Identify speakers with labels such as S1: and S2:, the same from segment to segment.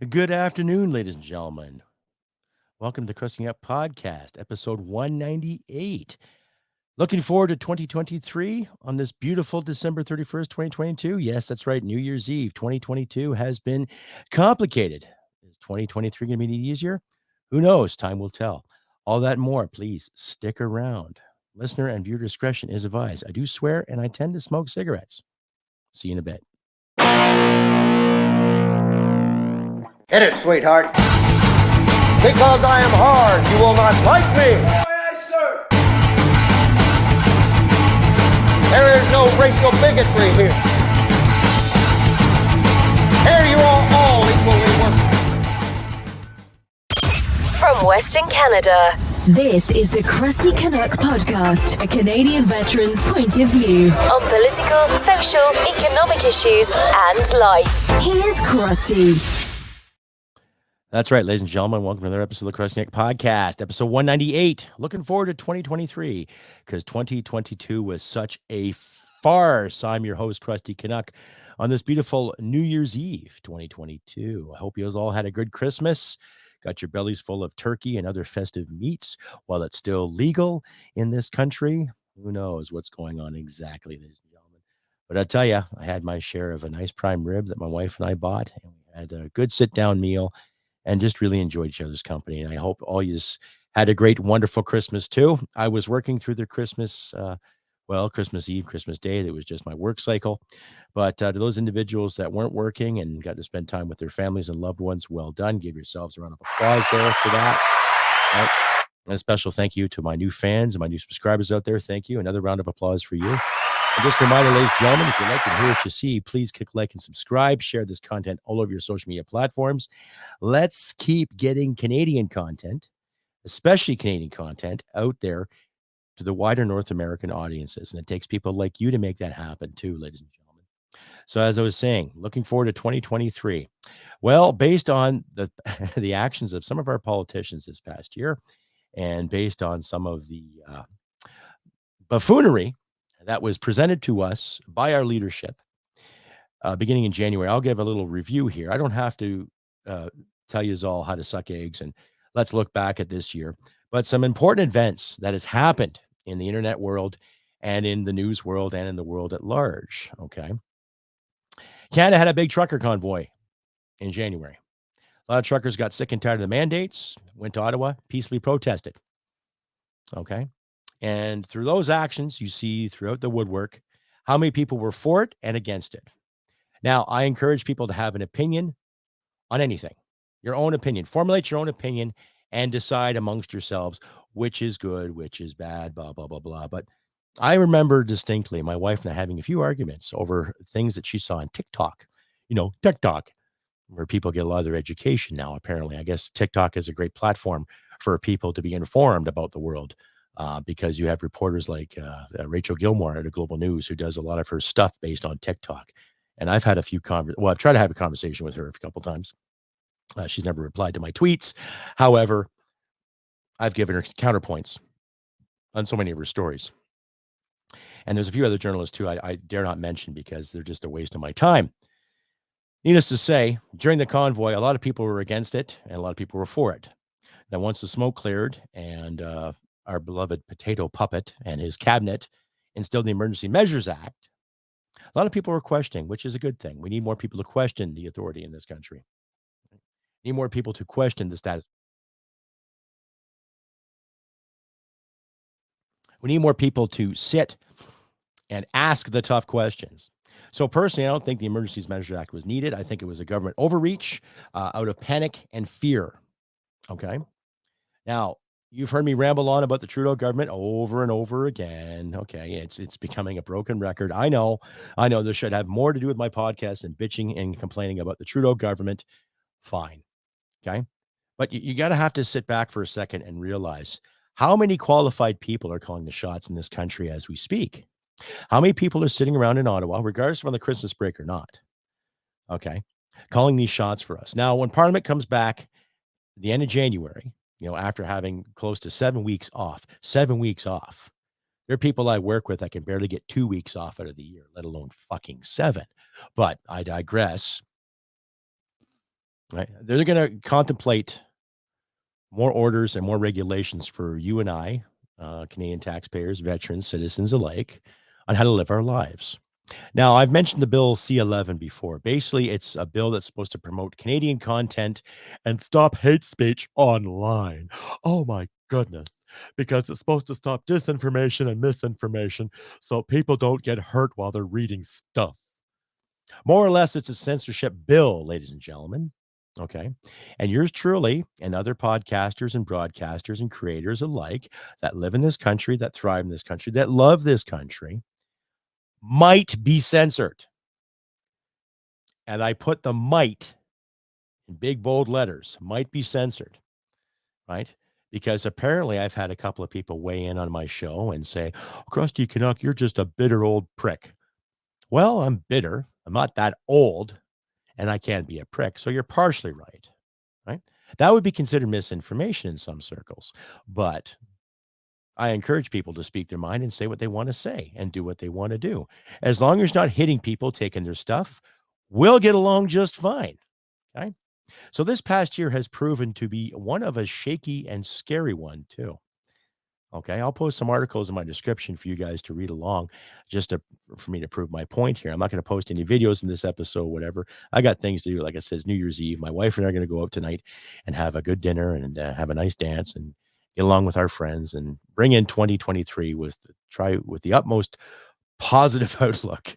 S1: Good afternoon, ladies and gentlemen. Welcome to the Crusty Up Podcast, episode 198. Looking forward to 2023 on this beautiful December 31st, 2022. Yes, that's right. New Year's Eve 2022 has been complicated. Is 2023 going to be any easier? Who knows? Time will tell. All that and more, please stick around. Listener and viewer discretion is advised. I do swear and I tend to smoke cigarettes. See you in a bit.
S2: Hit it, sweetheart. Because I am hard, you will not like me.
S3: Yes, sir.
S2: There is no racial bigotry here. Here you are all equally worthless.
S4: From Western Canada, this is the Crusty Canuck podcast, a Canadian veteran's point of view on political, social, economic issues, and life. Here's Crusty.
S1: That's right, ladies and gentlemen. Welcome to another episode of the Crusty Podcast, episode 198. Looking forward to 2023 because 2022 was such a farce. I'm your host, Crusty Canuck, on this beautiful New Year's Eve 2022. I hope you all had a good Christmas. Got your bellies full of turkey and other festive meats while it's still legal in this country. Who knows what's going on exactly, ladies and gentlemen. But I'll tell you, I had my share of a nice prime rib that my wife and I bought, and we had a good sit-down meal and just really enjoyed each other's company. And I hope all you had a great, wonderful Christmas too. I was working through the Christmas, Christmas Eve, Christmas Day. That was just my work cycle. But to those individuals that weren't working and got to spend time with their families and loved ones, well done. Give yourselves a round of applause there for that. Right. And a special thank you to my new fans and my new subscribers out there. Thank you. Another round of applause for you. And just a reminder, ladies and gentlemen, if you like and hear what you see, please click like and subscribe. Share this content all over your social media platforms. Let's keep getting Canadian content, especially Canadian content, out there to the wider North American audiences. And it takes people like you to make that happen too, ladies and gentlemen. So as I was saying, looking forward to 2023. Well, based on the actions of some of our politicians this past year, and based on some of the buffoonery that was presented to us by our leadership beginning in January. I'll give a little review here. I don't have to tell you all how to suck eggs, and let's look back at this year. But some important events that has happened in the internet world and in the news world and in the world at large, okay? Canada had a big trucker convoy in January. A lot of truckers got sick and tired of the mandates, went to Ottawa, peacefully protested, okay? And through those actions, you see throughout the woodwork how many people were for it and against it. Now, I encourage people to have an opinion on anything, your own opinion. Formulate your own opinion and decide amongst yourselves which is good, which is bad, blah, blah, blah, blah. But I remember distinctly my wife and I having a few arguments over things that she saw on TikTok, TikTok, where people get a lot of their education now, apparently. I guess TikTok is a great platform for people to be informed about the world. Because you have reporters like Rachel Gilmore at Global News, who does a lot of her stuff based on TikTok. And I've had a few I've tried to have a conversation with her a couple of times. She's never replied to my tweets. However, I've given her counterpoints on so many of her stories. And there's a few other journalists too I dare not mention because they're just a waste of my time. Needless to say, during the convoy, a lot of people were against it and a lot of people were for it. Then once the smoke cleared and our beloved potato puppet and his cabinet instilled the Emergency Measures Act, a lot of people were questioning, which is a good thing. We need more people to question the authority in this country. We need more people to question the status. We need more people to sit and ask the tough questions. So personally, I don't think the Emergency Measures Act was needed. I think it was a government overreach out of panic and fear. Okay. Now, you've heard me ramble on about the Trudeau government over and over again. Okay, it's becoming a broken record. I know this should have more to do with my podcast than bitching and complaining about the Trudeau government. Fine, okay? But you got to have to sit back for a second and realize how many qualified people are calling the shots in this country as we speak. How many people are sitting around in Ottawa, regardless of on the Christmas break or not, okay, calling these shots for us. Now, when Parliament comes back at the end of January, after having close to 7 weeks off, there are people I work with that can barely get 2 weeks off out of the year, let alone fucking 7. But I digress. Right? They're going to contemplate more orders and more regulations for you and I, Canadian taxpayers, veterans, citizens alike, on how to live our lives. Now, I've mentioned the bill C11 before. Basically, it's a bill that's supposed to promote Canadian content and stop hate speech online. Oh my goodness. Because it's supposed to stop disinformation and misinformation so people don't get hurt while they're reading stuff. More or less, it's a censorship bill, ladies and gentlemen. Okay. And yours truly and other podcasters and broadcasters and creators alike that live in this country, that thrive in this country, that love this country might be censored. And I put the might in big, bold letters, might be censored, right? Because apparently I've had a couple of people weigh in on my show and say, Crusty Canuck, you're just a bitter old prick. Well, I'm bitter. I'm not that old, and I can't be a prick. So you're partially right, right? That would be considered misinformation in some circles. But I encourage people to speak their mind and say what they want to say and do what they want to do. As long as you're not hitting people, taking their stuff, we'll get along just fine. Okay. So this past year has proven to be one of a shaky and scary one, too. Okay, I'll post some articles in my description for you guys to read along, for me to prove my point here. I'm not going to post any videos in this episode, whatever. I got things to do. Like I said, it's New Year's Eve. My wife and I are going to go out tonight and have a good dinner and have a nice dance and get along with our friends and bring in 2023 with the utmost positive outlook,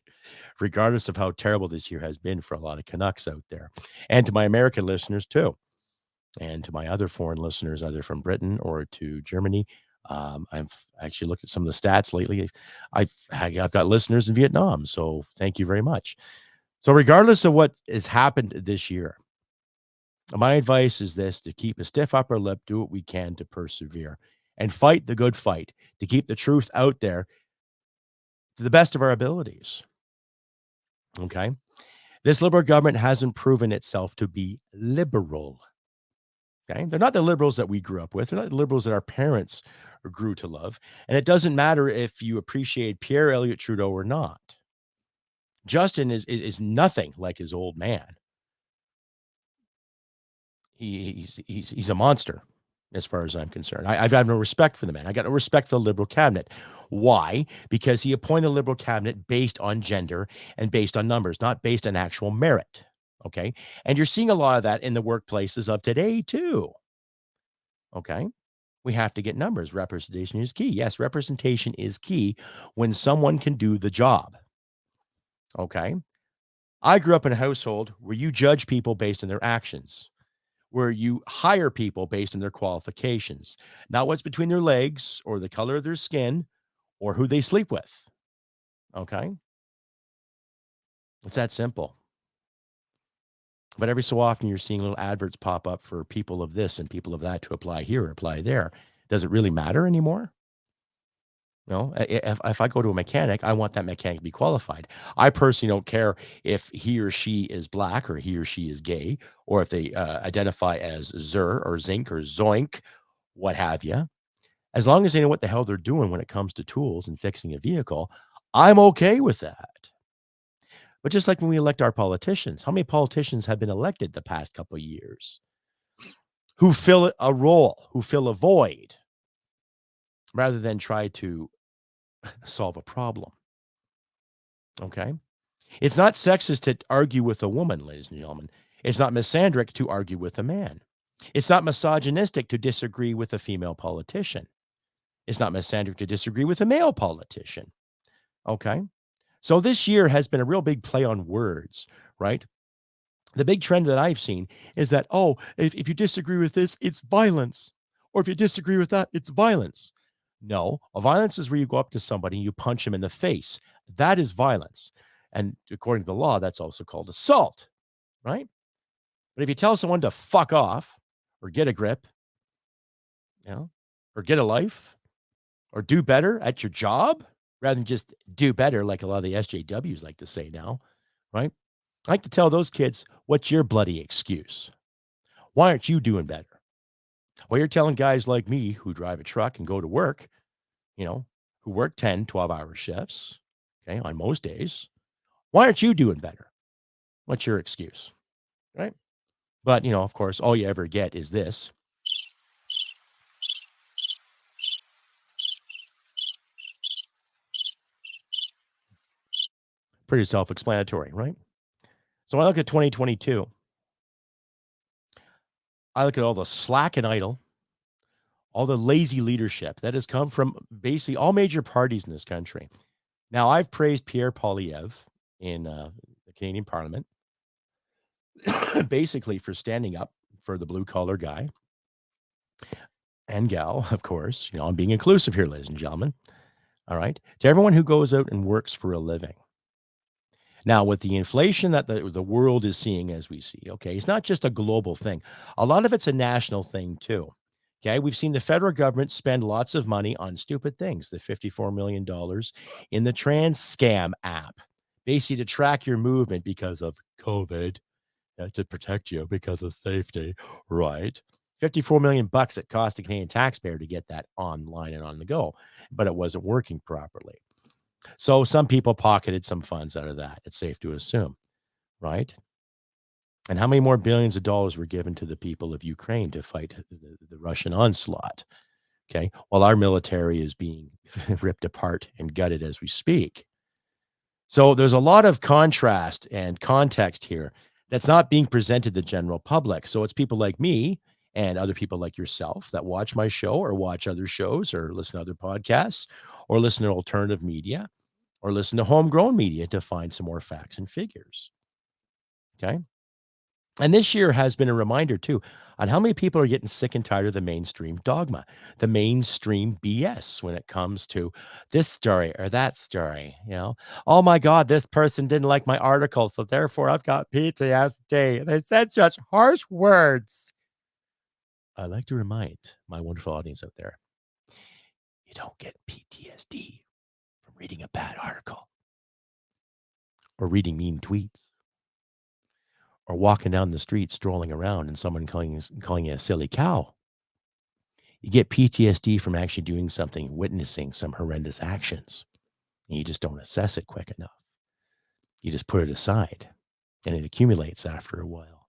S1: regardless of how terrible this year has been for a lot of Canucks out there, and to my American listeners too, and to my other foreign listeners, either from Britain or to Germany. I've actually looked at some of the stats lately. I've got listeners in Vietnam, so thank you very much. So regardless of what has happened this year, my advice is this: to keep a stiff upper lip, do what we can to persevere, and fight the good fight to keep the truth out there to the best of our abilities. Okay? This liberal government hasn't proven itself to be liberal. Okay? They're not the liberals that we grew up with. They're not the liberals that our parents grew to love. And it doesn't matter if you appreciate Pierre Elliott Trudeau or not. Justin is nothing like his old man. He's a monster as far as I'm concerned. I've had no respect for the man. I got no respect for the Liberal cabinet. Why? Because he appointed the Liberal cabinet based on gender and based on numbers, not based on actual merit. Okay. And you're seeing a lot of that in the workplaces of today, too. Okay. We have to get numbers. Representation is key. Yes, representation is key when someone can do the job. Okay. I grew up in a household where you judge people based on their actions, where you hire people based on their qualifications, not what's between their legs or the color of their skin or who they sleep with. Okay. It's that simple. But every so often you're seeing little adverts pop up for people of this and people of that to apply here or apply there. Does it really matter anymore? No, if I go to a mechanic, I want that mechanic to be qualified. I personally don't care if he or she is black or he or she is gay, or if they identify as Zer or Zinc or Zoink, what have you. As long as they know what the hell they're doing when it comes to tools and fixing a vehicle, I'm okay with that. But just like when we elect our politicians, how many politicians have been elected the past couple of years who fill a role, who fill a void, rather than try to solve a problem? Okay. It's not sexist to argue with a woman, ladies and gentlemen. It's not misandric to argue with a man. It's not misogynistic to disagree with a female politician. It's not misandric to disagree with a male politician. Okay. So this year has been a real big play on words, right? The big trend that I've seen is that, if you disagree with this, it's violence. Or if you disagree with that, it's violence. No, a violence is where you go up to somebody and you punch him in the face. That is violence. And according to the law, that's also called assault, right? But if you tell someone to fuck off or get a grip, or get a life or do better at your job, rather than just do better like a lot of the SJWs like to say now, right? I like to tell those kids, what's your bloody excuse? Why aren't you doing better? Well, you're telling guys like me who drive a truck and go to work, who work 10, 12-hour shifts, okay, on most days. Why aren't you doing better? What's your excuse, right? But, of course, all you ever get is this. Pretty self-explanatory, right? So I look at 2022. I look at all the slack and idle, all the lazy leadership that has come from basically all major parties in this country. Now, I've praised Pierre Poilievre in the Canadian Parliament, basically for standing up for the blue-collar guy and gal, of course. I'm being inclusive here, ladies and gentlemen. All right? To everyone who goes out and works for a living. Now, with the inflation that the world is seeing as we see, okay, it's not just a global thing. A lot of it's a national thing, too. Okay, we've seen the federal government spend lots of money on stupid things, the $54 million in the trans scam app, basically to track your movement because of COVID, to protect you because of safety, right? 54 million bucks it cost the Canadian taxpayer to get that online and on the go, but it wasn't working properly. So some people pocketed some funds out of that, it's safe to assume, right? And how many more billions of dollars were given to the people of Ukraine to fight the Russian onslaught? Okay, while our military is being ripped apart and gutted as we speak. So there's a lot of contrast and context here that's not being presented to the general public. So it's people like me and other people like yourself that watch my show or watch other shows or listen to other podcasts or listen to alternative media or listen to homegrown media to find some more facts and figures. Okay. And this year has been a reminder, too, on how many people are getting sick and tired of the mainstream dogma, the mainstream BS when it comes to this story or that story. Oh, my God, this person didn't like my article, so therefore I've got PTSD. They said such harsh words. I'd like to remind my wonderful audience out there, you don't get PTSD from reading a bad article or reading mean tweets. Or walking down the street, strolling around, and someone calling you a silly cow. You get PTSD from actually doing something, witnessing some horrendous actions, and you just don't assess it quick enough. You just put it aside, and it accumulates after a while,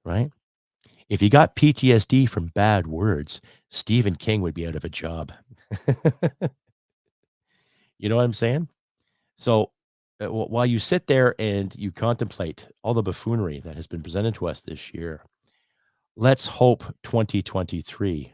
S1: right? If you got PTSD from bad words, Stephen King would be out of a job. You know what I'm saying? So, while you sit there and you contemplate all the buffoonery that has been presented to us this year, let's hope 2023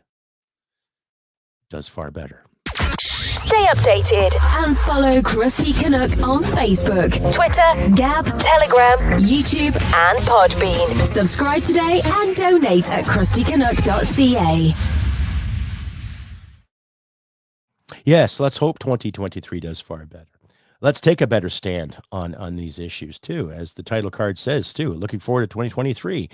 S1: does far better.
S4: Stay updated and follow Crusty Canuck on Facebook, Twitter, Gab, Telegram, YouTube, and Podbean. Subscribe today and donate at crustycanuck.ca.
S1: Yes, let's hope 2023 does far better. Let's take a better stand on these issues, too, as the title card says, too. Looking forward to 2023.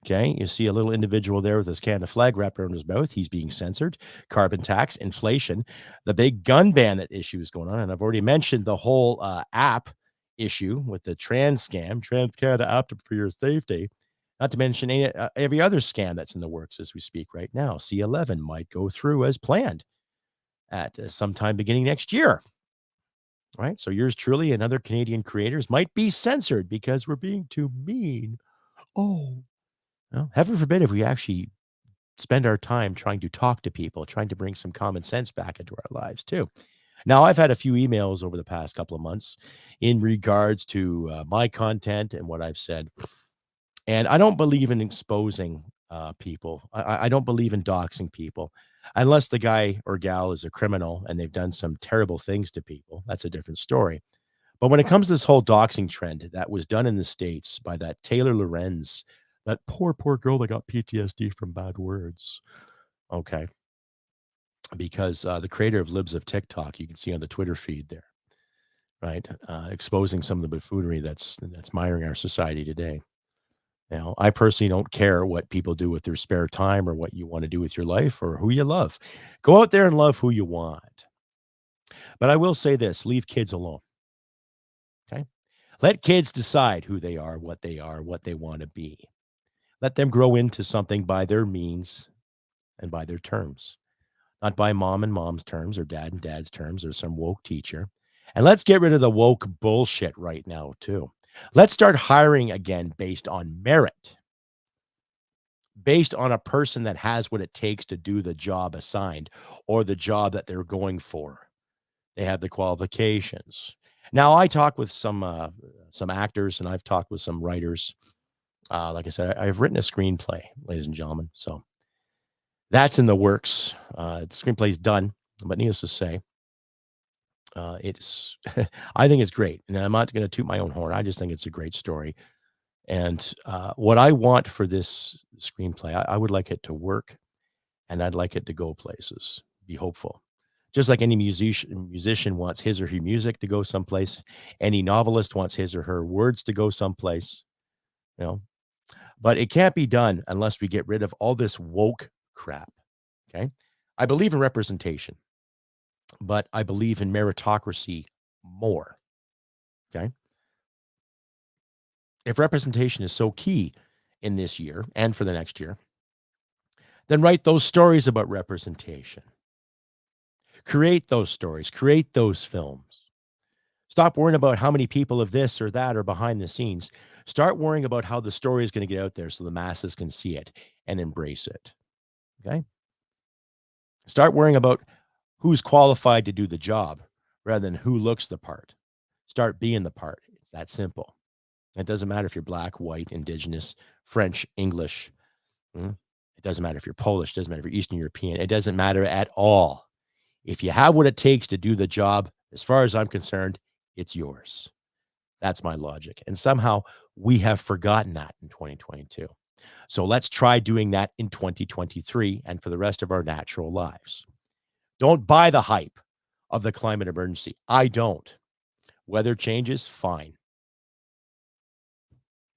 S1: Okay, you see a little individual there with his Canada flag wrapped around his mouth. He's being censored. Carbon tax, inflation, the big gun ban that issue is going on. And I've already mentioned the whole app issue with the trans scam, Trans Canada app for your safety. Not to mention every other scam that's in the works as we speak right now. C11 might go through as planned at sometime beginning next year. Right. So yours truly and other Canadian creators might be censored because we're being too mean. Oh, well, heaven forbid if we actually spend our time trying to talk to people, trying to bring some common sense back into our lives, too. Now, I've had a few emails over the past couple of months in regards to my content and what I've said. And I don't believe in exposing people. I don't believe in doxing people unless the guy or gal is a criminal and they've done some terrible things to people. That's a different story. But when it comes to this whole doxing trend that was done in the States by that Taylor Lorenz, that poor girl that got PTSD from bad words. Okay. Because the creator of Libs of TikTok, you can see on the Twitter feed there, right? Exposing some of the buffoonery that's miring our society today. Now, I personally don't care what people do with their spare time or what you want to do with your life or who you love. Go out there and love who you want. But I will say this, leave kids alone. Okay? Let kids decide who they are, what they want to be. Let them grow into something by their means and by their terms, not by mom and mom's terms or dad and dad's terms or some woke teacher. And let's get rid of the woke bullshit right now, too. Let's start hiring again based on merit. based on a person that has what it takes to do the job assigned or the job that they're going for. They have the qualifications. Now, I talk with some actors, and I've talked with some writers. Like I said, I've written a screenplay, ladies and gentlemen. So that's in the works. The screenplay's done, but needless to say, it's I think it's great. And I'm not going to toot my own horn. I just think it's a great story. And what I want for this screenplay, I would like it to work, and I'd like it to go places, be hopeful. Just like any musician wants his or her music to go someplace, any novelist wants his or her words to go someplace, you know. But it can't be done unless we get rid of all this woke crap. Okay. I believe in representation, but I believe in meritocracy more. Okay. If representation is so key in this year and for the next year, then write those stories about representation. Create those stories, create those films. Stop worrying about how many people of this or that are behind the scenes. Start worrying about how the story is going to get out there so the masses can see it and embrace it. Okay? Start worrying about who's qualified to do the job rather than who looks the part. Start being the part. It's that simple. It doesn't matter if you're black, white, indigenous, French, English. It doesn't matter if you're Polish. It doesn't matter if you're Eastern European. It doesn't matter at all. If you have what it takes to do the job, as far as I'm concerned, it's yours. That's my logic. And somehow we have forgotten that in 2022. So let's try doing that in 2023 and for the rest of our natural lives. Don't buy the hype of the climate emergency. I don't. Weather changes, fine.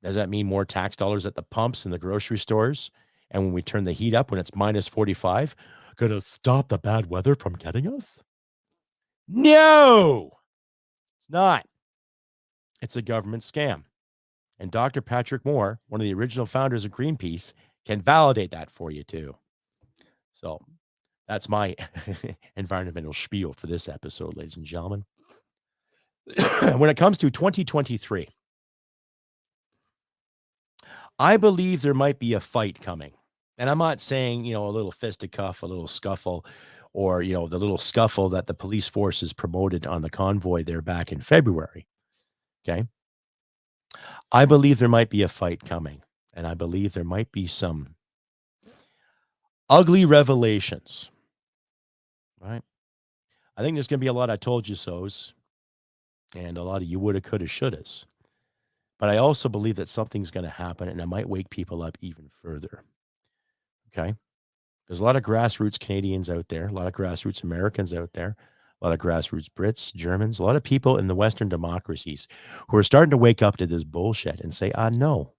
S1: Does that mean more tax dollars at the pumps in the grocery stores? And when we turn the heat up when it's minus 45, going to stop the bad weather from getting us? No, it's not. It's a government scam. And Dr. Patrick Moore, one of the original founders of Greenpeace, can validate that for you too. So that's my environmental spiel for this episode, ladies and gentlemen. When it comes to 2023, I believe there might be a fight coming. And I'm not saying, a little fisticuff, a little scuffle, or, the little scuffle that the police forces promoted on the convoy there back in February. Okay. I believe there might be a fight coming, and I believe there might be some ugly revelations. Right. I think there's going to be a lot of told you so's and a lot of you woulda, coulda, shouldas. But I also believe that something's going to happen, and it might wake people up even further. Okay. There's a lot of grassroots Canadians out there, a lot of grassroots Americans out there, a lot of grassroots Brits, Germans, a lot of people in the Western democracies who are starting to wake up to this bullshit and say, no.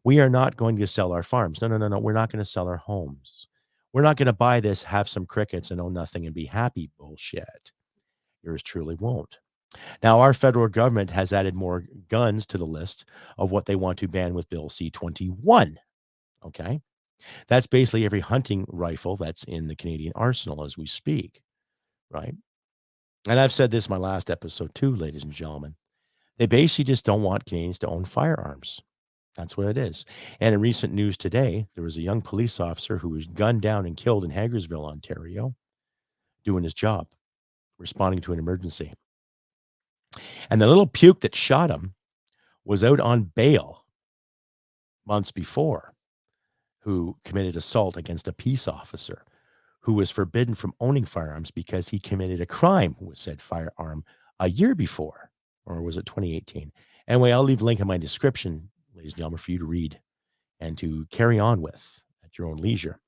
S1: We are not going to sell our farms. No. We're not going to sell our homes. We're not going to buy this, have some crickets and own nothing and be happy bullshit. Yours truly won't. Now, our federal government has added more guns to the list of what they want to ban with Bill C-21. Okay. That's basically every hunting rifle that's in the Canadian arsenal as we speak, right? And I've said this in my last episode too, ladies and gentlemen. They basically just don't want Canadians to own firearms. That's what it is. And in recent news today, there was a young police officer who was gunned down and killed in Hagersville, Ontario, doing his job, responding to an emergency. And the little puke that shot him was out on bail months before, who committed assault against a peace officer who was forbidden from owning firearms because he committed a crime with said firearm a year before, or was it 2018? Anyway, I'll leave a link in my description, ladies and gentlemen, for you to read and to carry on with at your own leisure.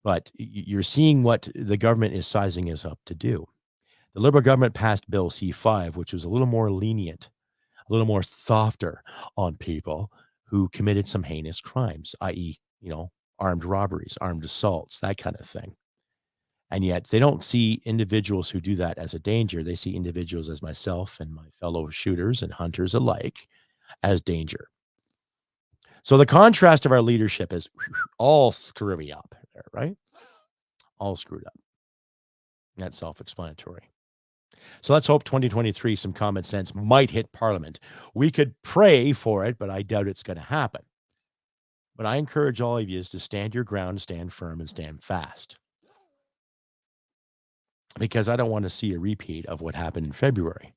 S1: But you're seeing what the government is sizing us up to do. The Liberal government passed Bill C-5, which was a little more lenient, a little more softer on people who committed some heinous crimes, i.e., armed robberies, armed assaults, that kind of thing. And yet they don't see individuals who do that as a danger. They see individuals as myself and my fellow shooters and hunters alike as danger. So the contrast of our leadership is all screwy up there, right? All screwed up. That's self-explanatory. So let's hope 2023, some common sense might hit Parliament. We could pray for it, but I doubt it's going to happen. But I encourage all of you is to stand your ground, stand firm, and stand fast. Because I don't want to see a repeat of what happened in February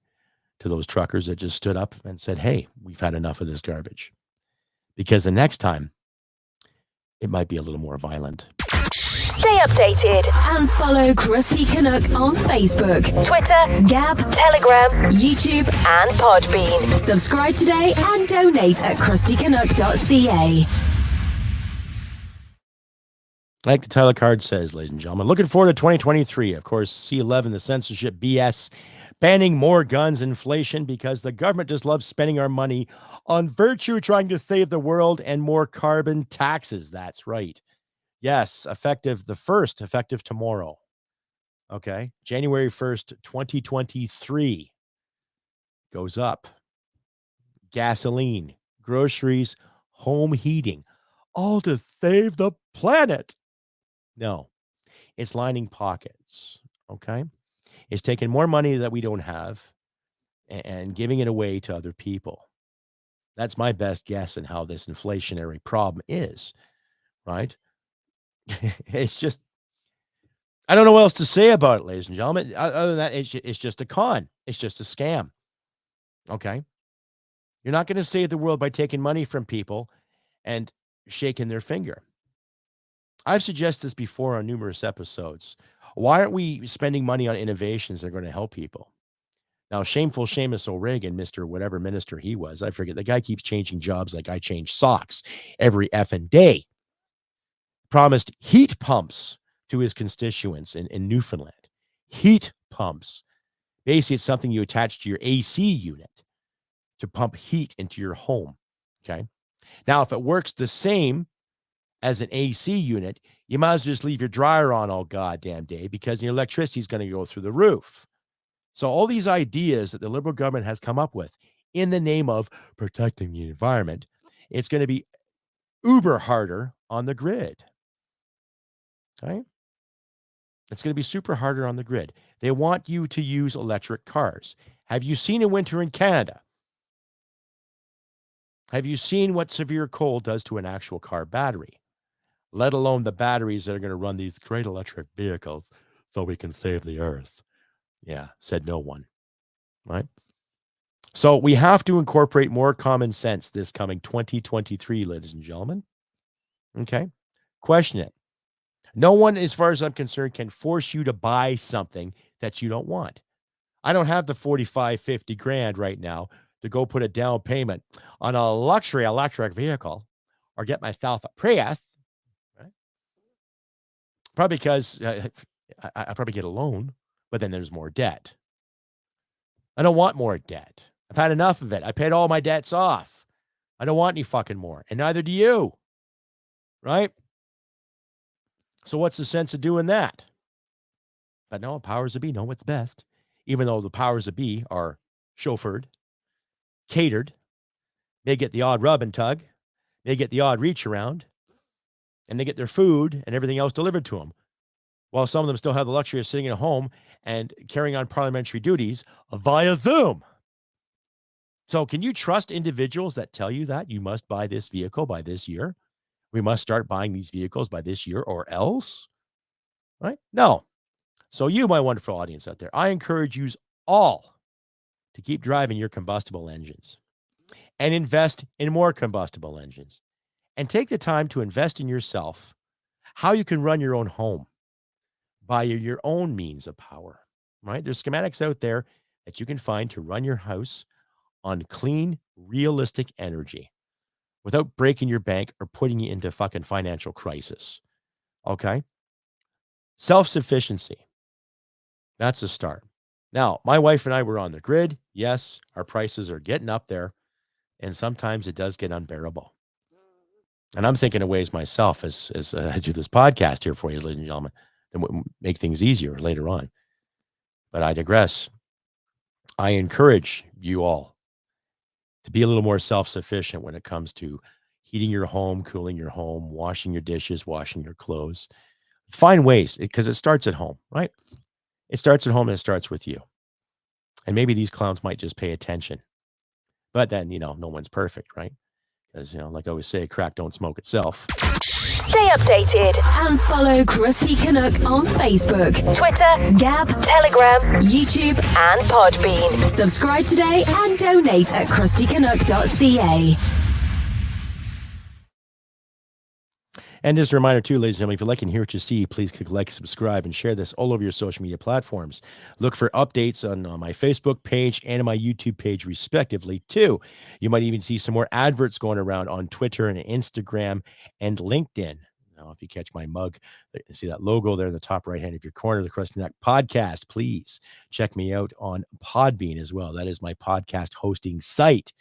S1: to those truckers that just stood up and said, hey, we've had enough of this garbage. Because the next time, it might be a little more violent.
S4: Stay updated and follow Crusty Canuck on Facebook, Twitter, Gab, Telegram, YouTube, and Podbean. Subscribe today and donate at crustycanuck.ca.
S1: Like the title card says, ladies and gentlemen, looking forward to 2023. Of course, C11, the censorship BS, banning more guns, inflation, because the government just loves spending our money on virtue, trying to save the world, and more carbon taxes. That's right. Yes, effective tomorrow. Okay. January 1st, 2023 goes up. Gasoline, groceries, home heating, all to save the planet. No, it's lining pockets. Okay. It's taking more money that we don't have and giving it away to other people. That's my best guess on how this inflationary problem is, right? It's just, I don't know what else to say about it, ladies and gentlemen. Other than that, it's just a con. It's just a scam. Okay. You're not going to save the world by taking money from people and shaking their finger. I've suggested this before on numerous episodes. Why aren't we spending money on innovations that are going to help people? Now, shameful Seamus O'Regan, Mr. whatever minister he was, I forget, the guy keeps changing jobs like I change socks every effing day. Promised heat pumps to his constituents in Newfoundland. Heat pumps. Basically, it's something you attach to your AC unit to pump heat into your home. Okay. Now, if it works the same as an AC unit, you might as well just leave your dryer on all goddamn day because your electricity is going to go through the roof. So all these ideas that the Liberal government has come up with in the name of protecting the environment, it's going to be uber harder on the grid. Okay? It's going to be super harder on the grid. They want you to use electric cars. Have you seen a winter in Canada? Have you seen what severe cold does to an actual car battery? Let alone the batteries that are going to run these great electric vehicles so we can save the earth. Yeah, said no one. Right? So we have to incorporate more common sense this coming 2023, ladies and gentlemen. Okay? Question it. No one, as far as I'm concerned, can force you to buy something that you don't want. I don't have the 45, 50 grand right now to go put a down payment on a luxury electric vehicle or get myself a Prius. Right? Probably because I probably get a loan, but then there's more debt. I don't want more debt. I've had enough of it. I paid all my debts off. I don't want any fucking more. And neither do you. Right? So what's the sense of doing that? But no, powers that be know what's best. Even though the powers that be are chauffeured, catered, they get the odd rub and tug, they get the odd reach around, and they get their food and everything else delivered to them. While some of them still have the luxury of sitting at home and carrying on parliamentary duties via Zoom. So can you trust individuals that tell you that you must buy this vehicle by this year? We must start buying these vehicles by this year or else? Right? No. So you, my wonderful audience out there, I encourage you all to keep driving your combustible engines and invest in more combustible engines and take the time to invest in yourself, how you can run your own home by your own means of power, right? There's schematics out there that you can find to run your house on clean, realistic energy without breaking your bank or putting you into fucking financial crisis. Okay? Self-sufficiency. That's a start. Now, my wife and I were on the grid. Yes, our prices are getting up there, and sometimes it does get unbearable. And I'm thinking of ways myself as I do this podcast here for you, ladies and gentlemen, that would make things easier later on. But I digress. I encourage you all to be a little more self-sufficient when it comes to heating your home, cooling your home, washing your dishes, washing your clothes. Find ways, because it starts at home, right? It starts at home and it starts with you. And maybe these clowns might just pay attention. But then, no one's perfect, right? Because, like I always say, crack don't smoke itself.
S4: Stay updated and follow Crusty Canuck on Facebook, Twitter, Gab, Telegram, YouTube, and Podbean. Subscribe today and donate at crustycanuck.ca.
S1: And just a reminder, too, ladies and gentlemen, if you like and hear what you see, please click like, subscribe, and share this all over your social media platforms. Look for updates on my Facebook page and on my YouTube page, respectively, too. You might even see some more adverts going around on Twitter and Instagram and LinkedIn. Now, if you catch my mug, see that logo there in the top right hand of your corner, the Crusty Canuck podcast, please check me out on Podbean as well. That is my podcast hosting site.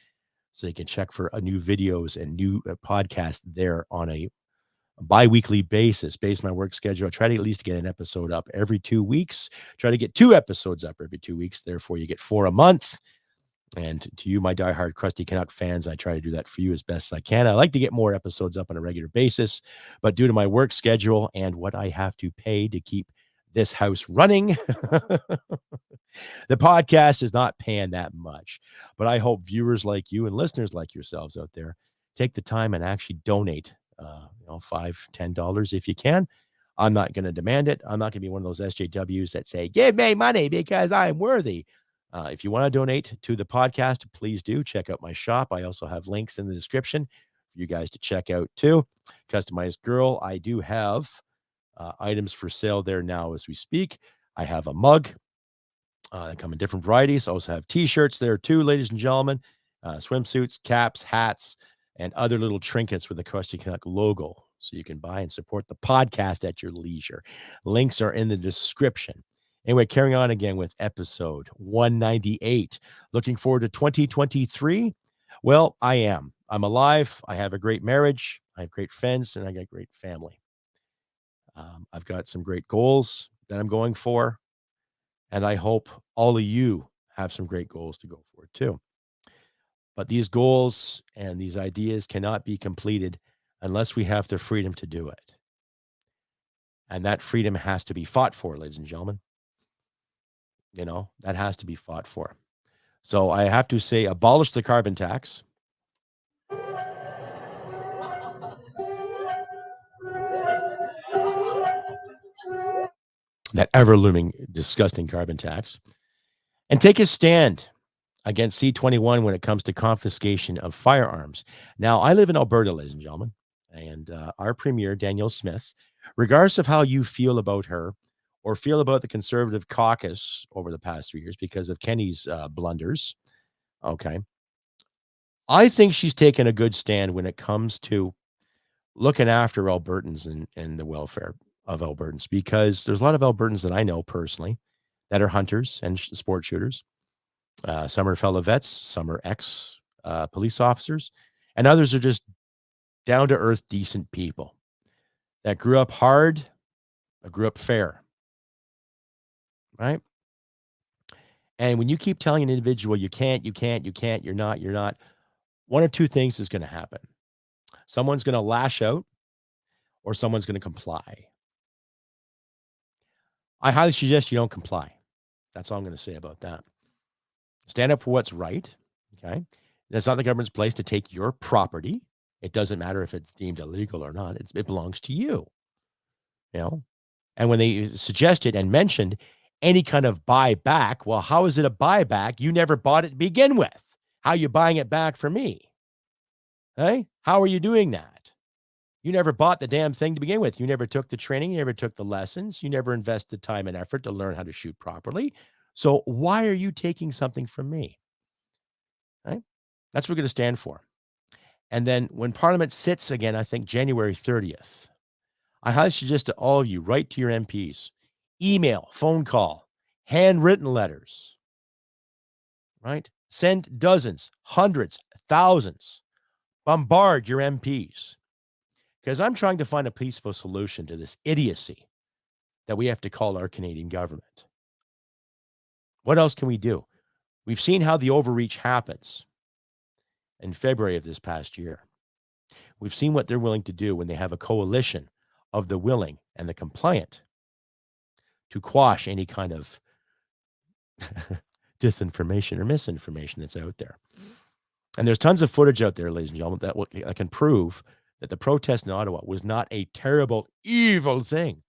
S1: So you can check for new videos and new podcasts there on a bi-weekly basis based on my work schedule. I try to at least get an episode up every 2 weeks. Try to get 2 episodes up every 2 weeks. Therefore, you get 4 a month. And to you, my diehard Crusty Canuck fans, I try to do that for you as best as I can. I like to get more episodes up on a regular basis, but due to my work schedule and what I have to pay to keep this house running, the podcast is not paying that much. But I hope viewers like you and listeners like yourselves out there take the time and actually donate $5, $10 if you can. I'm not going to demand it. I'm not going to be one of those SJWs that say, give me money because I'm worthy. If you want to donate to the podcast, please do. Check out my shop. I also have links in the description for you guys to check out too. Customized Girl, I do have items for sale there now as we speak. I have a mug. They come in different varieties. I also have t-shirts there too, ladies and gentlemen. Swimsuits, caps, hats, and other little trinkets with the Crusty Canuck logo. So you can buy and support the podcast at your leisure. Links are in the description. Anyway, carrying on again with episode 198. Looking forward to 2023? Well, I am. I'm alive. I have a great marriage. I have great friends, and I got a great family. I've got some great goals that I'm going for, and I hope all of you have some great goals to go for too. But these goals and these ideas cannot be completed unless we have the freedom to do it. And that freedom has to be fought for, ladies and gentlemen. That has to be fought for. So I have to say, abolish the carbon tax. That ever-looming, disgusting carbon tax. And take a stand against C21 when it comes to confiscation of firearms. Now, I live in Alberta, ladies and gentlemen, and our Premier, Danielle Smith, regardless of how you feel about her or feel about the Conservative caucus over the past 3 years because of Kenny's blunders, okay, I think she's taken a good stand when it comes to looking after Albertans and the welfare of Albertans, because there's a lot of Albertans that I know personally that are hunters and sport shooters. Some are fellow vets, some are ex police officers, and others are just down-to-earth, decent people that grew up hard, grew up fair, right? And when you keep telling an individual, you can't, you're not, one of two things is going to happen. Someone's going to lash out or someone's going to comply. I highly suggest you don't comply. That's all I'm going to say about that. Stand up for what's right, okay? It's not the government's place to take your property. It doesn't matter if it's deemed illegal or not. It belongs to you, And when they suggested and mentioned any kind of buyback, well, how is it a buyback? You never bought it to begin with. How are you buying it back for me? Hey, how are you doing that? You never bought the damn thing to begin with. You never took the training. You never took the lessons. You never invested time and effort to learn how to shoot properly. So why are you taking something from me? Right? That's what we're going to stand for. And then when Parliament sits again, I think January 30th, I highly suggest to all of you, write to your MPs, email, phone call, handwritten letters, right? Send dozens, hundreds, thousands. Bombard your MPs. Because I'm trying to find a peaceful solution to this idiocy that we have to call our Canadian government. What else can we do? We've seen how the overreach happens in February of this past year. We've seen what they're willing to do when they have a coalition of the willing and the compliant to quash any kind of disinformation or misinformation that's out there. And there's tons of footage out there, ladies and gentlemen, that can prove that the protest in Ottawa was not a terrible, evil thing.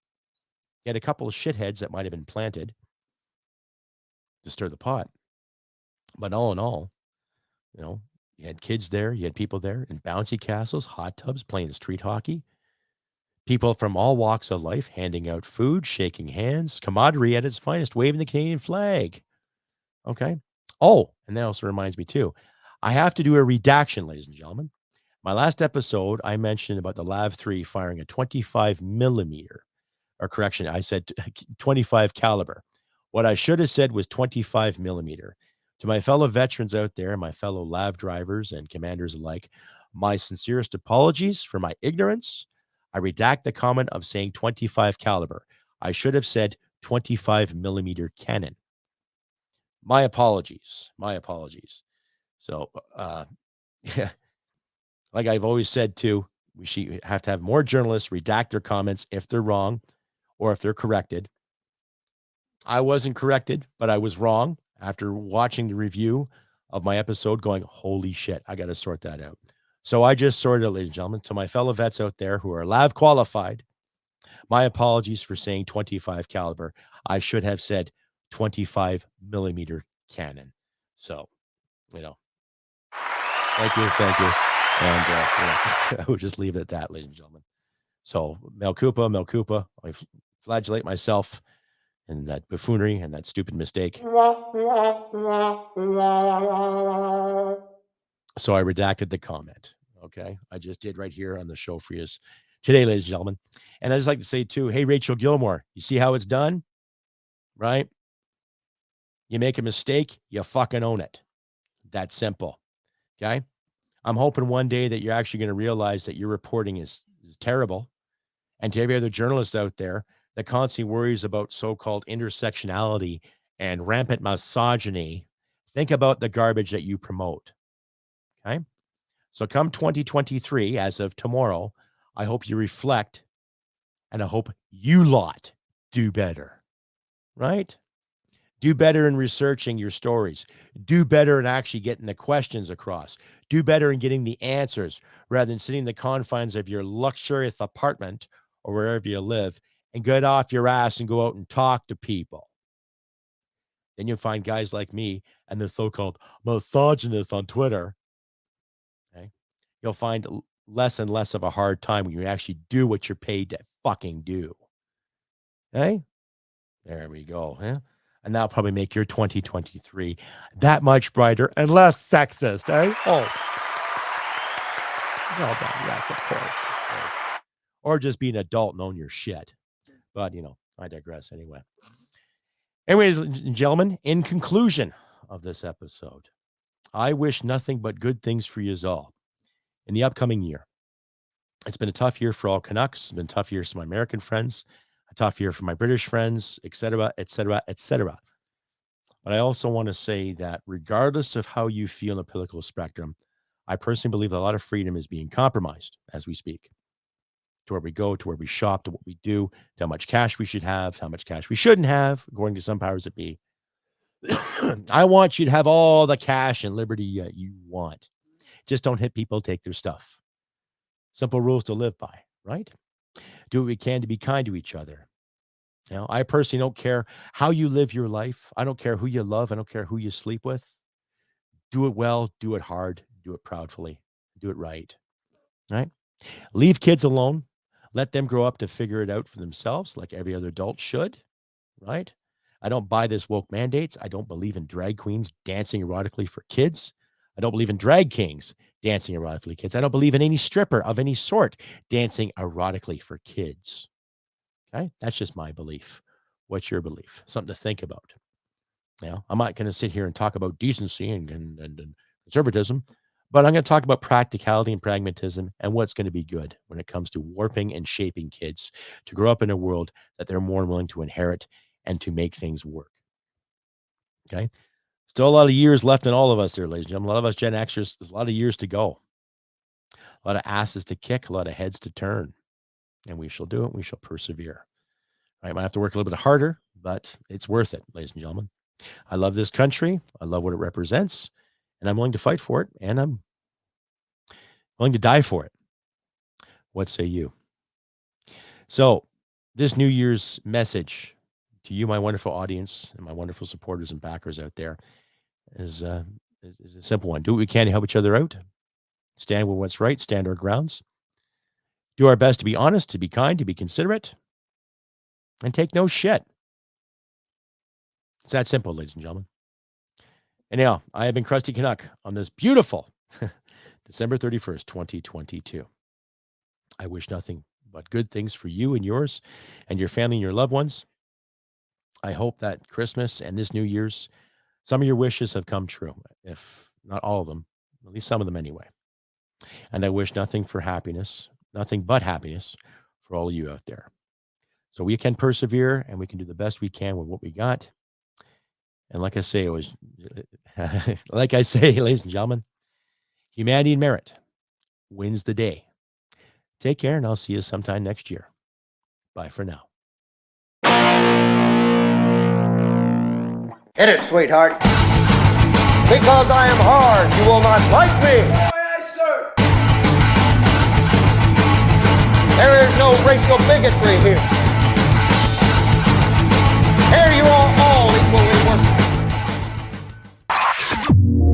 S1: You had a couple of shitheads that might have been planted to stir the pot. But all in all, you had kids there, you had people there in bouncy castles, hot tubs, playing street hockey. People from all walks of life handing out food, shaking hands, camaraderie at its finest, waving the Canadian flag. Okay. Oh, and that also reminds me too, I have to do a redaction, ladies and gentlemen. My last episode, I mentioned about the Lav 3 firing a 25 millimeter, or correction, I said 25 caliber. What I should have said was 25 millimeter. To my fellow veterans out there, my fellow Lav drivers and commanders alike, my sincerest apologies for my ignorance. I redact the comment of saying 25 caliber. I should have said 25 millimeter cannon. My apologies. My apologies. So, yeah, like I've always said too, we should have to have more journalists redact their comments if they're wrong or if they're corrected. I wasn't corrected, but I was wrong after watching the review of my episode going, holy shit, I got to sort that out. So I just sorted it, ladies and gentlemen. To my fellow vets out there who are LAV qualified, my apologies for saying 25 caliber. I should have said 25 millimeter cannon. So, thank you. And I would just leave it at that, ladies and gentlemen. So, Melkupa, I flagellate myself in that buffoonery and that stupid mistake. So I redacted the comment. Okay. I just did right here on the show for you today, ladies and gentlemen. And I just like to say too, hey, Rachel Gilmore, you see how it's done? Right? You make a mistake, you fucking own it. That simple. Okay. I'm hoping one day that you're actually going to realize that your reporting is terrible. And to every other journalist out there that constantly worries about so-called intersectionality and rampant misogyny, think about the garbage that you promote. Okay. So come 2023, as of tomorrow, I hope you reflect and I hope you lot do better. Right? Do better in researching your stories. Do better in actually getting the questions across. Do better in getting the answers rather than sitting in the confines of your luxurious apartment or wherever you live and get off your ass and go out and talk to people. Then you'll find guys like me and the so-called misogynists on Twitter. Okay? You'll find less and less of a hard time when you actually do what you're paid to fucking do. Okay? There we go. Huh? And that'll probably make your 2023 that much brighter and less sexist, eh? Oh. No, yes, of course. Or just be an adult and own your shit. But, I digress anyway. Anyways, ladies and gentlemen, in conclusion of this episode, I wish nothing but good things for you all in the upcoming year. It's been a tough year for all Canucks. It's been a tough year for my American friends, a tough year for my British friends, et cetera, et cetera, et cetera. But I also want to say that regardless of how you feel in the political spectrum, I personally believe that a lot of freedom is being compromised as we speak. To where we go, to where we shop, to what we do, to how much cash we should have, how much cash we shouldn't have, according to some powers that be. I want you to have all the cash and liberty you want. Just don't hit people, take their stuff. Simple rules to live by, right? Do what we can to be kind to each other. I personally don't care how you live your life. I don't care who you love. I don't care who you sleep with. Do it well, do it hard, do it proudly, do it right. Right? Leave kids alone. Let them grow up to figure it out for themselves like every other adult should. Right? I don't buy this woke mandates. I don't believe in drag queens dancing erotically for kids. I don't believe in drag kings dancing erotically for kids. I don't believe in any stripper of any sort dancing erotically for kids. Okay, that's just my belief. What's your belief? Something to think about. I'm not going to sit here and talk about decency and conservatism, but I'm going to talk about practicality and pragmatism and what's going to be good when it comes to warping and shaping kids to grow up in a world that they're more willing to inherit and to make things work. Okay, still a lot of years left in all of us there, ladies and gentlemen. A lot of us Gen Xers, there's a lot of years to go, a lot of asses to kick, a lot of heads to turn. And we shall do it. We shall persevere. I might have to work a little bit harder, but it's worth it, ladies and gentlemen. I love this country. I love what it represents. and I'm willing to fight for it, and I'm willing to die for it. What say you? So this New Year's message to you, my wonderful audience, and my wonderful supporters and backers out there is a simple one. Do what we can to help each other out. Stand with what's right. Stand our grounds. Do our best to be honest, to be kind, to be considerate, and take no shit. It's that simple, ladies and gentlemen. Anyhow, I have been Crusty Canuck on this beautiful December 31st, 2022. I wish nothing but good things for you and yours and your family and your loved ones. I hope that Christmas and this New Year's, some of your wishes have come true, if not all of them, at least some of them anyway. And I wish nothing but happiness for all of you out there. So we can persevere and we can do the best we can with what we got. And like I say, ladies and gentlemen, humanity and merit wins the day. Take care, and I'll see you sometime next year. Bye for now.
S2: Hit it, sweetheart. Because I am hard, you will not like me. Oh, yes, sir. There is no racial bigotry here. Here you are all equally worthless.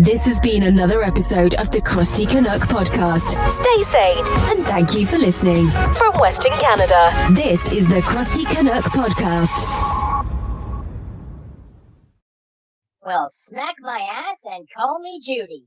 S4: This has been another episode of the Crusty Canuck podcast. Stay sane and thank you for listening. From Western Canada, this is the Crusty Canuck podcast.
S3: Well, smack my ass and call me Judy.